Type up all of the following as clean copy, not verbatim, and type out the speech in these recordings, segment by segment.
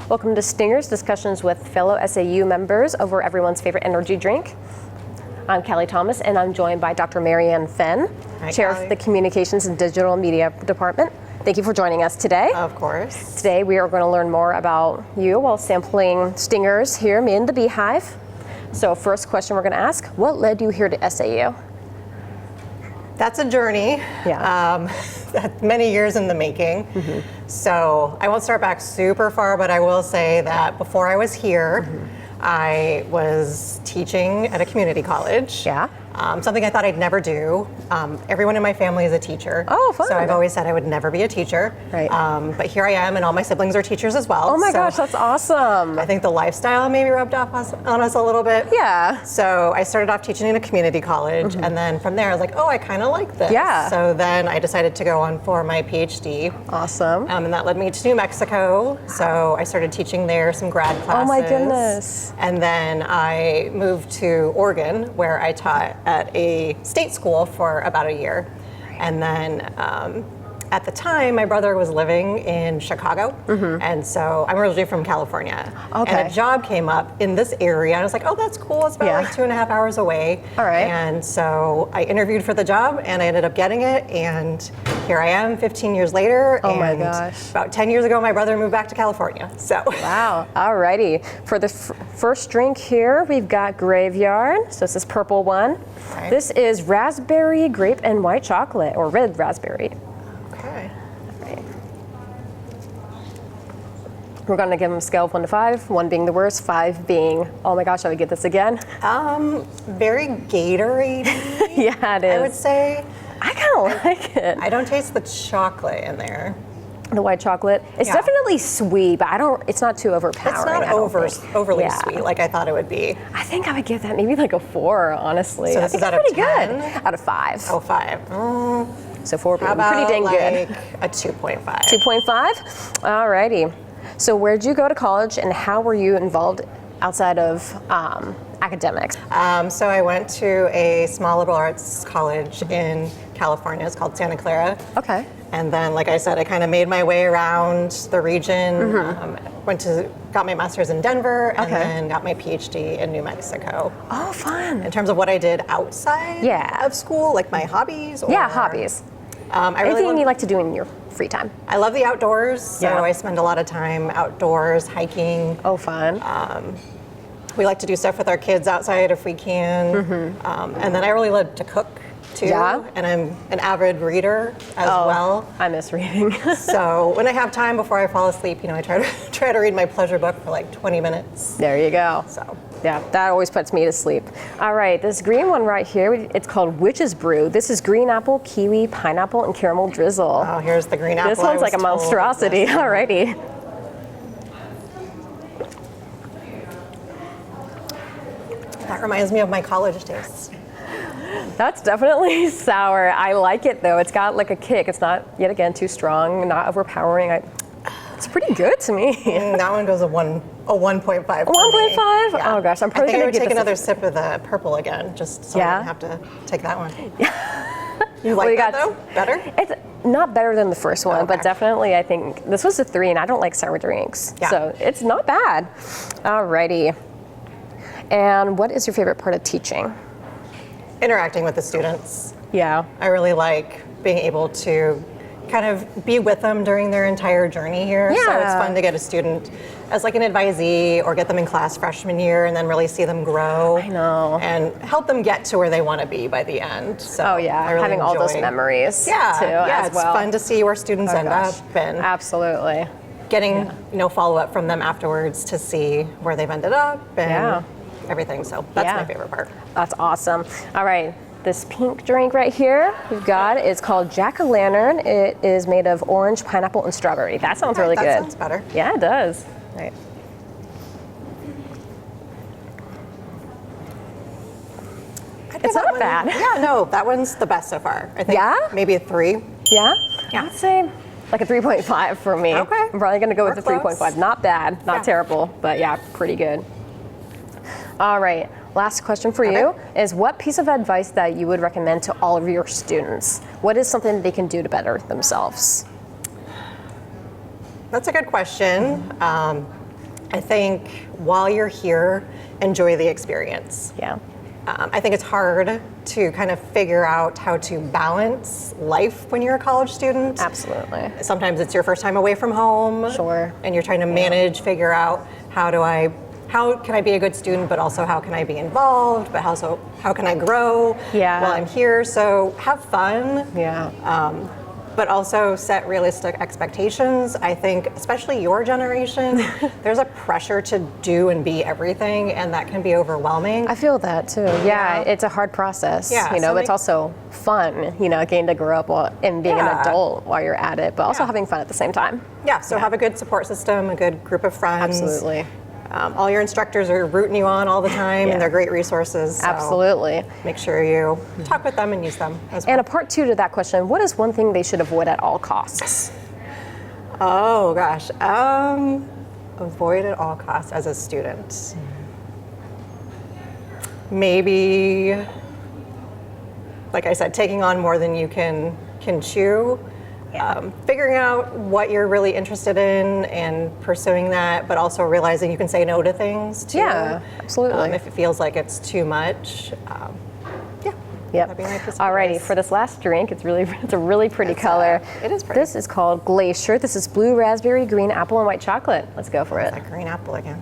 Welcome to STINGERZ, discussions with fellow SAU members over everyone's favorite energy drink. I'm Callie Thomas, and I'm joined by Dr. Marianne Fenn, Hi, Chair Callie. of the Communications and Digital Media Department. Thank you for joining us today. Of course. Today we are going to learn more about you while sampling STINGERZ here in the Beehive. So first question we're going to ask, what led you here to SAU? That's a journey. Yeah. Many years in the making. So I won't start back super far, but I will say that before I was here, I was teaching at a community college. Yeah. Something I thought I'd never do. Everyone in my family is a teacher. Oh, fun. So I've always said I would never be a teacher. Right. But here I am, and all my siblings are teachers as well. Oh my So gosh, that's awesome. I think the lifestyle maybe rubbed off on us a little bit. Yeah. So I started off teaching in a community college, and then from there I was like, oh, I kind of like this. Yeah. So then I decided to go on for my PhD. Awesome. And that led me to New Mexico. So I started teaching there some grad classes. Oh my goodness. And then I moved to Oregon, where I taught at a state school for about a year. And then at the time, my brother was living in Chicago. And so I'm originally from California. Okay. And a job came up in this area. And I was like, oh, that's cool. It's about Yeah. like 2.5 hours away. All right. And so I interviewed for the job, and I ended up getting it. And here I am 15 years later. Oh my and gosh. About 10 years ago, my brother moved back to California. So Wow. Alrighty. For the first drink here, we've got Graveyard. So it's this purple one. Okay. This is raspberry, grape, and white chocolate, or red raspberry. Okay. Right. We're going to give them a scale of 1 to 5, 1 being the worst, 5 being, oh my gosh, I would get this again. Very Gatorade, Yeah, it is. I would say. I kind of like it. I don't taste the chocolate in there. The white chocolate. It's Yeah. definitely sweet, but it's not too overpowering. It's not I don't think. overly Yeah. sweet like I thought it would be. I think I would give that maybe like a 4, honestly. So I this think is out it's of pretty 10? good. Out of 5. Oh, 5. So 4 being How about pretty dang like good. a 2.5? 2.5? Alrighty. So where'd you go to college and how were you involved outside of academics? So I went to a small liberal arts college in California. It's called Santa Clara. Okay. And then, like I said, I kind of made my way around the region. Got my master's in Denver, and Okay. then got my PhD in New Mexico. Oh, fun. In terms of what I did outside Yeah. of school, like my hobbies. Yeah, or- hobbies. I really Anything love, you like to do in your free time? I love the outdoors, so Yeah. I spend a lot of time outdoors, hiking. Oh, fun. We like to do stuff with our kids outside if we can. And then I really love to cook too. Yeah. And I'm an avid reader as well. I miss reading. So when I have time before I fall asleep, I try to read my pleasure book for like 20 minutes. There you go. So Yeah, that always puts me to sleep. All right, this green one right here, it's called Witch's Brew. This is green apple, kiwi, pineapple, and caramel drizzle. oh, here's the green apple. This one's like a monstrosity. Alrighty. That reminds me of my college days. That's definitely sour. I like it though. It's got like a kick. It's not, yet again, too strong, not overpowering. It's pretty good to me. That one goes a 1.5. 1.5? Yeah. Oh gosh, I'm probably I think I gonna would get take this. another sip of the purple again, just so I Yeah? don't have to take that one. You Well, like you that got- though? Better? It's not better than the first one, but Okay. definitely I think this was a 3 and I don't like sour drinks. Yeah. So it's not bad. Alrighty. And what is your favorite part of teaching? Interacting with the students. Yeah. I really like being able to kind of be with them during their entire journey here. So it's Yeah. fun to get a student as like an advisee or get them in class freshman year and then really see them grow. I know. And help them get to where they want to be by the end. So Oh yeah, I really having all those enjoy- memories Yeah, too yeah, as it's well. fun to see where students Oh, end gosh. up and Absolutely. getting follow up from them afterwards to see where they've ended up and Yeah. everything. So that's Yeah. my favorite part. That's awesome. All right, this pink drink right here we've got is called Jack-o'-lantern. It is made of orange, pineapple, and strawberry. That sounds really that good. sounds better. Yeah, it does. Right. It's That not one- bad. Yeah, no, that one's the best so far. I think Yeah? maybe a 3. Yeah? Yeah. I would say like a 3.5 for me. Okay. I'm probably gonna go with We're the 3.5. close. Not bad, not Yeah. terrible, but yeah, pretty good. All right, last question for you is what piece of advice that you would recommend to all of your students? What is something they can do to better themselves? That's a good question. I think while you're here, enjoy the experience. Yeah. I think it's hard to kind of figure out how to balance life when you're a college student. Absolutely. Sometimes it's your first time away from home. Sure. And you're trying to manage, figure out how can I be a good student, but also how can I be involved, but also how can I grow while I'm here. So have fun. Yeah. But also set realistic expectations. I think, especially your generation, there's a pressure to do and be everything, and that can be overwhelming. I feel that too. Yeah, it's a hard process. Yeah, but it's also fun, getting to grow up and being an adult while you're at it, but also having fun at the same time. Yeah, so have a good support system, a good group of friends. Absolutely. All your instructors are rooting you on all the time, and they're great resources. So Absolutely. make sure you talk with them and use them as well. And a part 2 to that question, what is one thing they should avoid at all costs? Oh gosh, avoid at all costs as a student. Maybe, like I said, taking on more than you can chew. Figuring out what you're really interested in and pursuing that, but also realizing you can say no to things too. Yeah, absolutely. If it feels like it's too much. Yep. That'd be my piece of Alrighty, advice. for this last drink, it's a really pretty color. It is pretty. This is called Glacier. This is blue raspberry, green apple, and white chocolate. Let's go for it. That green apple again.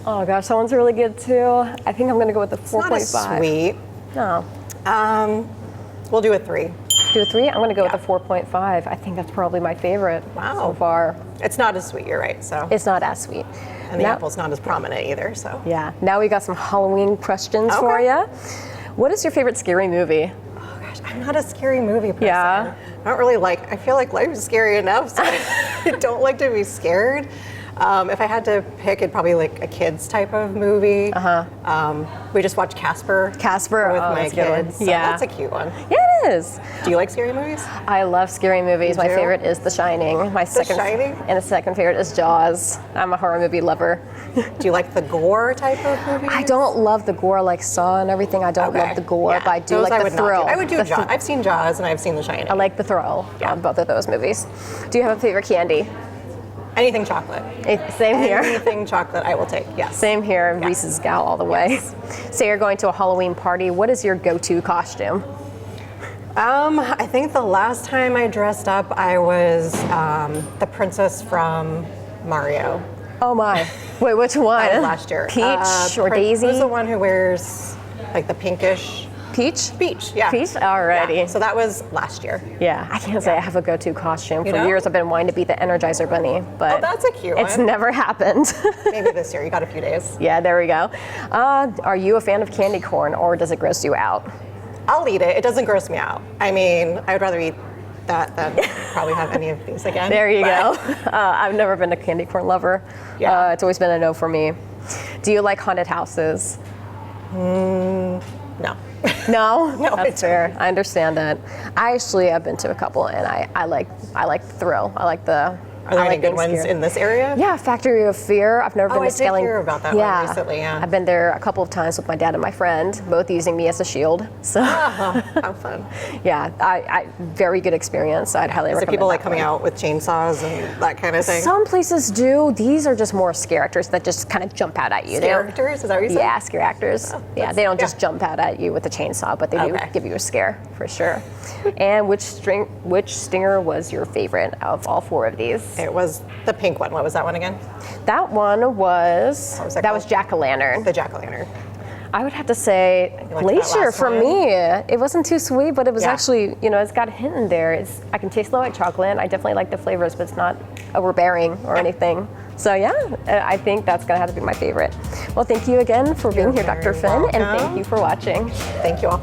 Oh gosh, that one's really good too. I think I'm gonna go with the 4.5. It's not as sweet. No. We'll do a 3. Do a 3? I'm gonna go with the 4.5. I think that's probably my favorite so far. It's not as sweet, you're right. So It's not as sweet. and the apple's not as prominent either. So Yeah. Now we got some Halloween questions for you. What is your favorite scary movie? oh gosh, I'm not a scary movie person. Yeah. I don't really I feel like life is scary enough, so I don't like to be scared. If I had to pick, it'd probably like a kids type of movie. We just watched Casper. with that's my a good one. kids. So Yeah. that's a cute one. Yeah, it is. Do you like scary movies? I love scary movies. My do? favorite is The Shining. My second Shining? And the second favorite is Jaws. I'm a horror movie lover. Do you like the gore type of movies? I don't love the gore like Saw and everything. I don't love the gore, but I do Those like the would not thrill. do. I would do The Jaws. I've seen Jaws and I've seen The Shining. I like the thrill on both of those movies. Do you have a favorite candy? Anything chocolate. Same here. Anything chocolate I will take, yes. Same here. Reese's gal all the way. Say you're going to a Halloween party. What is your go-to costume? I think the last time I dressed up, I was the princess from Mario. Oh my. Wait, which one? That was last year. Peach or Daisy? Who's the one who wears like the pinkish? Peach? Peach, yeah. Peach? Alrighty. Yeah, so that was last year. Yeah, I can't say I have a go-to costume. For know? years I've been wanting to be the Energizer Bunny, but Oh, that's a cute it's one. never happened. Maybe this year. You got a few days. Yeah, there we go. Are you a fan of candy corn or does it gross you out? I'll eat it. It doesn't gross me out. I mean, I would rather eat that than probably have any of these again. There you go. I've never been a candy corn lover. Yeah. It's always been a no for me. Do you like haunted houses? No. No? No, I That's fair. I understand that. I've been to a couple and I like the thrill. I like the Are there any good ones in this area? Yeah, Factory of Fear. I've never been to I did Scaling. hear about that one recently, yeah. I've been there a couple of times with my dad and my friend, both using me as a shield. So, How fun. yeah, I very good experience. I'd highly Is it recommend people that like coming one. out with chainsaws and that kind of thing? Some places do. These are just more scare actors that just kind of jump out at you. They don't- Characters? Is that what you said? Yeah, scare actors. Yeah, they don't just jump out at you with a chainsaw, but they do give you a scare for sure. And which stinger was your favorite of all 4 of these? It was the pink one. What was that one again? That one was was that that was called? jack-o'-lantern. The jack-o'-lantern. I would have to say liked that Glacier last for one? me. It wasn't too sweet, but it was Yeah. actually, it's got a hint in there. I can taste the white chocolate. I definitely like the flavors, but it's not overbearing or anything. So yeah, I think that's gonna have to be my favorite. Well, thank you again for being here, very Dr. Fenn, and welcome. thank you for watching. Thank you all.